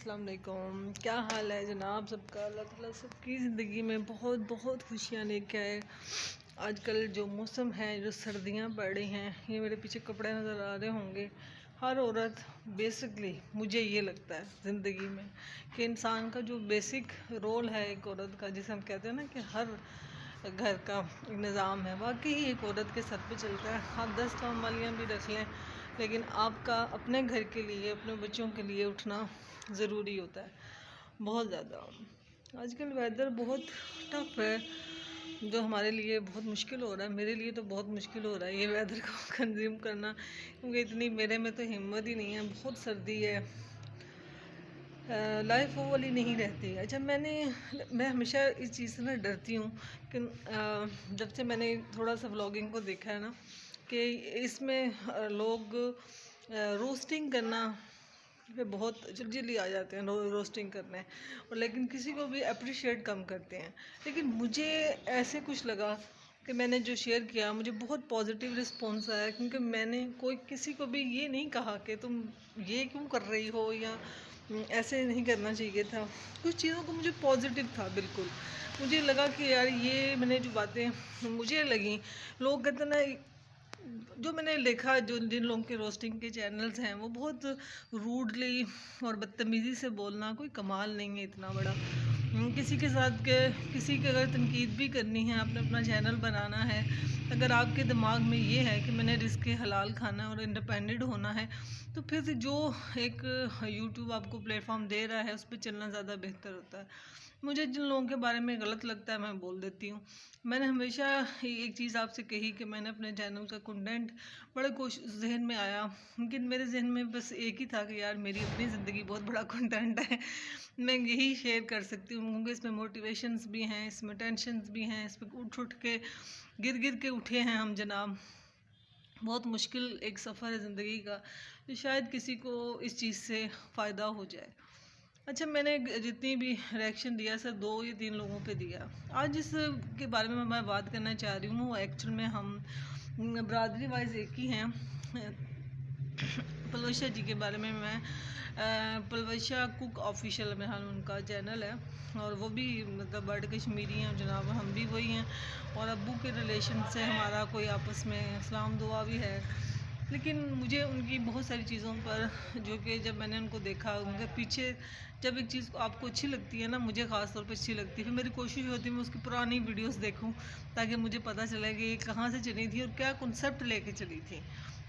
अस्सलाम वालेकुम। क्या हाल है जनाब सबका। अल्लाह ताला सबकी ज़िंदगी में बहुत बहुत खुशियाँ लेके आए। आजकल जो मौसम है, जो सर्दियाँ पड़ रही हैं, ये मेरे पीछे कपड़े नज़र आ रहे होंगे। हर औरत बेसिकली मुझे ये लगता है ज़िंदगी में कि इंसान का जो बेसिक रोल है एक औरत का, जिसे हम कहते हैं ना कि हर घर का एक निज़ाम है, वाकई ही एक औरत के सर पे चलता है। आप 10 काम वालियाँ भी रख लें, लेकिन आपका अपने घर के लिए, अपने बच्चों के लिए उठना ज़रूरी होता है, बहुत ज़्यादा। आजकल वेदर बहुत टफ है, जो हमारे लिए बहुत मुश्किल हो रहा है। मेरे लिए तो बहुत मुश्किल हो रहा है ये वेदर को कंज्यूम करना, क्योंकि इतनी मेरे में तो हिम्मत ही नहीं है। बहुत सर्दी है, लाइफ वो वाली नहीं रहती। अच्छा, मैं हमेशा इस चीज़ से ना डरती हूँ कि जब से मैंने थोड़ा सा व्लॉगिंग को देखा है ना, कि इसमें लोग रोस्टिंग करना पे बहुत जल्दी आ जाते हैं, रोस्टिंग करने, और लेकिन किसी को भी अप्रिशिएट कम करते हैं। लेकिन मुझे ऐसे कुछ लगा कि मैंने जो शेयर किया, मुझे बहुत पॉजिटिव रिस्पॉन्स आया, क्योंकि मैंने कोई किसी को भी ये नहीं कहा कि तुम ये क्यों कर रही हो, या ऐसे नहीं करना चाहिए था। कुछ चीज़ों को मुझे पॉजिटिव था बिल्कुल। मुझे लगा कि यार ये मैंने जो बातें मुझे लगी, लोग कहते ना, जो मैंने देखा, जो जिन लोगों के रोस्टिंग के चैनल्स हैं, वो बहुत रूडली और बदतमीज़ी से बोलना कोई कमाल नहीं है इतना बड़ा। किसी के साथ के किसी की अगर तनकीद भी करनी है, आपने अपना चैनल बनाना है, अगर आपके दिमाग में ये है कि मैंने रिस्क हलाल खाना है और इंडिपेंडेंट होना है, तो फिर जो एक यूट्यूब आपको प्लेटफॉर्म दे रहा है, उस पर चलना ज़्यादा बेहतर होता है। मुझे जिन लोगों के बारे में गलत लगता है, मैं बोल देती हूँ। मैंने हमेशा एक चीज़ आपसे कही कि मैंने अपने चैनल का कंटेंट बड़े कोशिश जहन में आया, लेकिन मेरे जहन में बस एक ही था कि यार मेरी अपनी ज़िंदगी बहुत बड़ा कंटेंट है, मैं यही शेयर कर सकती हूँ, क्योंकि इसमें मोटिवेशंस भी हैं, इसमें टेंशन्स भी हैं, इस पर उठ उठ के गिर गिर के उठे हैं हम जनाब। बहुत मुश्किल एक सफ़र है ज़िंदगी का, तो शायद किसी को इस चीज़ से फ़ायदा हो जाए। अच्छा, मैंने जितनी भी रिएक्शन दिया सर 2 या 3 लोगों पे दिया। आज जिस के बारे में मैं बात करना चाह रही हूँ, वो एक्चुअल में हम बरादरी वाइज एक ही हैं। पलवशा जी के बारे में मैं पलवशा कुक ऑफिशियल में हाल उनका चैनल है, और वो भी मतलब बर्ड कश्मीरी हैं जनाब, हम भी वही हैं, और अब्बू के रिलेशन से हमारा कोई आपस में सलाम दुआ भी है। लेकिन मुझे उनकी बहुत सारी चीज़ों पर, जो कि जब मैंने उनको देखा, उनके पीछे जब एक चीज़ आपको अच्छी लगती है ना, मुझे ख़ास तौर पे अच्छी लगती है, फिर मेरी कोशिश होती है मैं उसकी पुरानी वीडियोस देखूं, ताकि मुझे पता चले कि ये कहाँ से चली थी और क्या कॉन्सेप्ट लेके चली थी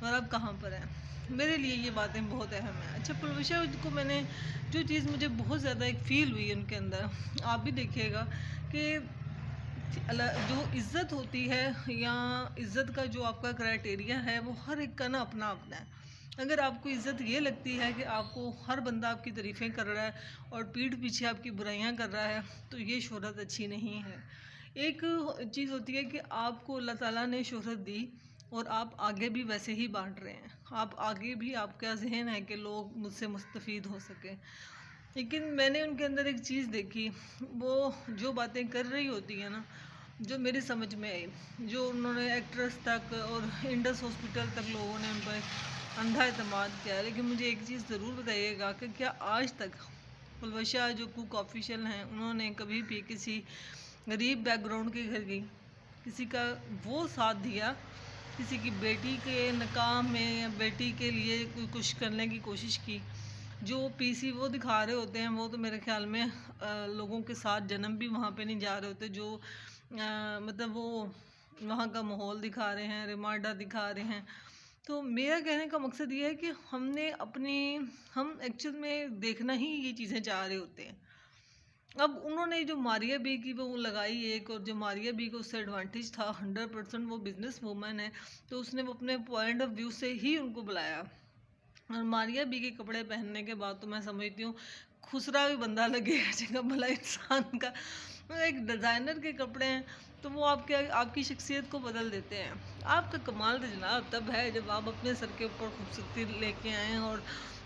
और अब कहाँ पर है। मेरे लिए ये बातें बहुत अहम हैं। अच्छा, पुलवशा को मैंने जो चीज़ मुझे बहुत ज़्यादा एक फ़ील हुई उनके अंदर, आप भी देखिएगा कि जो इज़्ज़त होती है, या इज़्ज़त का जो आपका क्राइटेरिया है, वो हर एक का ना अपना अपना है। अगर आपको इज़्ज़त ये लगती है कि आपको हर बंदा आपकी तारीफ़ें कर रहा है और पीठ पीछे आपकी बुराइयां कर रहा है, तो ये शोहरत अच्छी नहीं है। एक चीज़ होती है कि आपको अल्लाह ताला ने शोहरत दी, और आप आगे भी वैसे ही बांट रहे हैं। आप आगे भी, आपका जहन है कि लोग मुझसे मुस्तफ़ीद हो सकें। लेकिन मैंने उनके अंदर एक चीज़ देखी, वो जो बातें कर रही होती है ना, जो मेरी समझ में आई, जो उन्होंने एक्ट्रेस तक और इंडस हॉस्पिटल तक लोगों ने उन पर अंधा एतमाद किया है। लेकिन मुझे एक चीज़ ज़रूर बताइएगा कि क्या आज तक पुलवशा जो कुक ऑफिशियल हैं, उन्होंने कभी भी किसी गरीब बैकग्राउंड के घर गई, किसी का वो साथ दिया, किसी की बेटी के निकाह में या बेटी के लिए कोई कुछ करने की कोशिश की? जो पीसी वो दिखा रहे होते हैं, वो तो मेरे ख्याल में लोगों के साथ जन्म भी वहाँ पे नहीं जा रहे होते, जो मतलब वो वहाँ का माहौल दिखा रहे हैं, रिमांडा दिखा रहे हैं। तो मेरा कहने का मकसद ये है कि हम एक्चुअल में देखना ही ये चीज़ें चाह रहे होते हैं। अब उन्होंने जो मारिया बी की वो लगाई एक, और जो मारिया बी को उससे एडवांटेज था, 100% वो बिजनेस वूमन है, तो उसने वो अपने पॉइंट ऑफ व्यू से ही उनको बुलाया। और मारिया बी के कपड़े पहनने के बाद तो मैं समझती हूँ खुसरा भी बंदा लगेगा जगह भला इंसान का। मतलब एक डिज़ाइनर के कपड़े हैं, तो वो आपकी शख्सियत को बदल देते हैं। आपका कमाल तो जनाब तब है जब आप अपने सर के ऊपर खूबसूरती लेके आएँ, और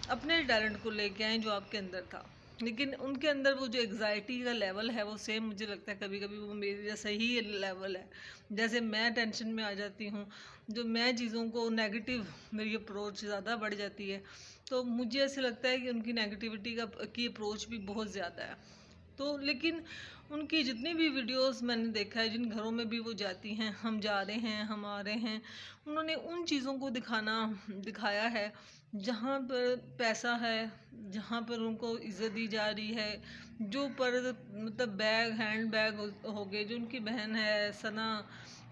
अपने टैलेंट को लेके आएँ जो आपके अंदर था। लेकिन उनके अंदर वो जो एग्ज़ाइटी का लेवल है, वो सेम मुझे लगता है कभी कभी वो मेरे जैसा ही लेवल है। जैसे मैं टेंशन में आ जाती हूँ, जो मैं चीज़ों को नेगेटिव, मेरी अप्रोच ज़्यादा बढ़ जाती है, तो मुझे ऐसे लगता है कि उनकी नेगेटिविटी की अप्रोच भी बहुत ज़्यादा है। तो लेकिन उनकी जितनी भी वीडियोस मैंने देखा है, जिन घरों में भी वो जाती हैं, हम जा रहे हैं, हम आ रहे हैं, उन्होंने उन चीज़ों को दिखाया है जहाँ पर पैसा है, जहाँ पर उनको इज़्ज़त दी जा रही है, जो पर मतलब हैंड बैग हो गए, जो उनकी बहन है सना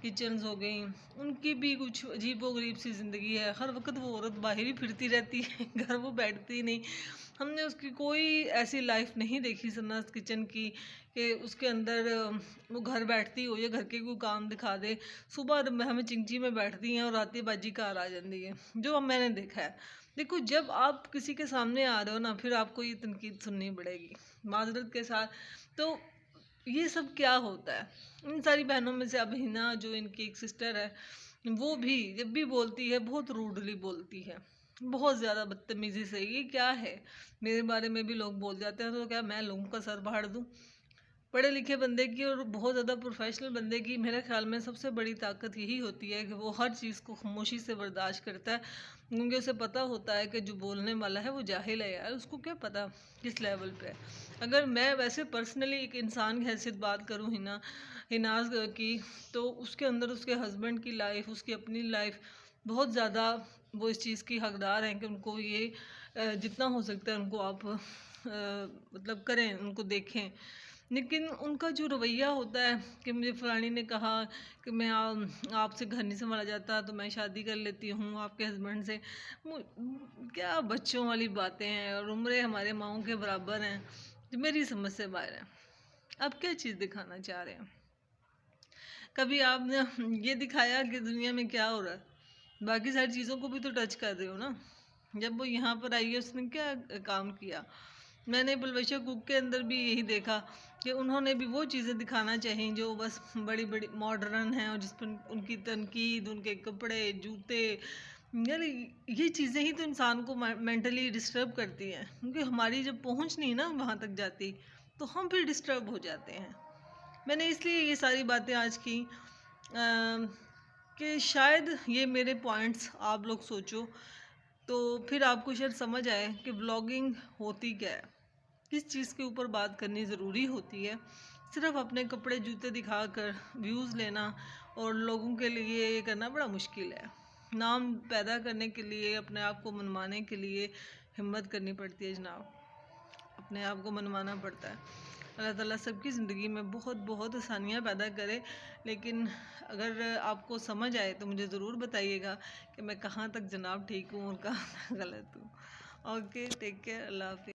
किचन्स हो गई, उनकी भी कुछ अजीबोगरीब सी ज़िंदगी है। हर वक्त वो औरत बाहर ही फिरती रहती है, घर वो बैठती नहीं। हमने उसकी कोई ऐसी लाइफ नहीं देखी सन्नास किचन की कि उसके अंदर वो घर बैठती हो या घर के कोई काम दिखा दे। सुबह हमें चिंची में बैठती हैं और राती बाजी कार आ जाती है, जो मैंने देखा है। देखो, जब आप किसी के सामने आ रहे हो ना, फिर आपको ये तनकीद सुननी पड़ेगी माजरत के साथ। तो ये सब क्या होता है? इन सारी बहनों में से अब हिना, जो इनकी एक सिस्टर है, वो भी जब भी बोलती है बहुत रूडली बोलती है, बहुत ज़्यादा बदतमीज़ी से। ये क्या है? मेरे बारे में भी लोग बोल जाते हैं, तो क्या मैं लोगों का सर फाड़ दूँ? पढ़े लिखे बंदे की और बहुत ज़्यादा प्रोफेशनल बंदे की मेरे ख्याल में सबसे बड़ी ताकत यही होती है कि वो हर चीज़ को खामोशी से बर्दाश्त करता है, क्योंकि उसे पता होता है कि जो बोलने वाला है वो जाहिल है यार, उसको क्या पता किस लेवल पे है। अगर मैं वैसे पर्सनली एक इंसान की हैसियत बात करूँ हिनाज की, तो उसके अंदर उसके हस्बैंड की लाइफ, उसकी अपनी लाइफ बहुत ज़्यादा, वो इस चीज़ की हकदार हैं कि उनको ये जितना हो सकता है उनको आप मतलब करें, उनको देखें। लेकिन उनका जो रवैया होता है कि मुझे फलानी ने कहा कि मैं आपसे घर नहीं संभाला जाता तो मैं शादी कर लेती हूँ आपके हस्बैंड से। क्या बच्चों वाली बातें हैं, और उम्रें हमारे माओं के बराबर हैं, जो मेरी समझ से बाहर है। आप क्या चीज़ दिखाना चाह रहे हैं? कभी आपने ये दिखाया कि दुनिया में क्या हो रहा है? बाकी सारी चीज़ों को भी तो टच कर रहे हो ना। जब वो यहाँ पर आई है, उसने क्या काम किया? मैंने बुलबुशा कुक के अंदर भी यही देखा कि उन्होंने भी वो चीज़ें दिखाना चाहिए जो बस बड़ी बड़ी मॉडर्न हैं, और जिस पर उनकी तनकीद, उनके कपड़े, जूते, यार ये चीज़ें ही तो इंसान को मेंटली डिस्टर्ब करती हैं, क्योंकि हमारी जब पहुँच नहीं ना वहाँ तक जाती, तो हम फिर डिस्टर्ब हो जाते हैं। मैंने इसलिए ये सारी बातें आज की कि शायद ये मेरे पॉइंट्स आप लोग सोचो, तो फिर आपको शायद समझ आए कि व्लॉगिंग होती क्या है, किस चीज़ के ऊपर बात करनी ज़रूरी होती है। सिर्फ अपने कपड़े जूते दिखाकर व्यूज़ लेना और लोगों के लिए ये करना बड़ा मुश्किल है। नाम पैदा करने के लिए, अपने आप को मनवाने के लिए हिम्मत करनी पड़ती है जनाब, अपने आप को मनवाना पड़ता है। अल्लाह ताला सबकी ज़िंदगी में बहुत बहुत आसानियाँ पैदा करे, लेकिन अगर आपको समझ आए तो मुझे ज़रूर बताइएगा कि मैं कहाँ तक जनाब ठीक हूँ और कहाँ तक गलत हूँ। ओके, टेक केयर, अल्लाह हाफ़िज़।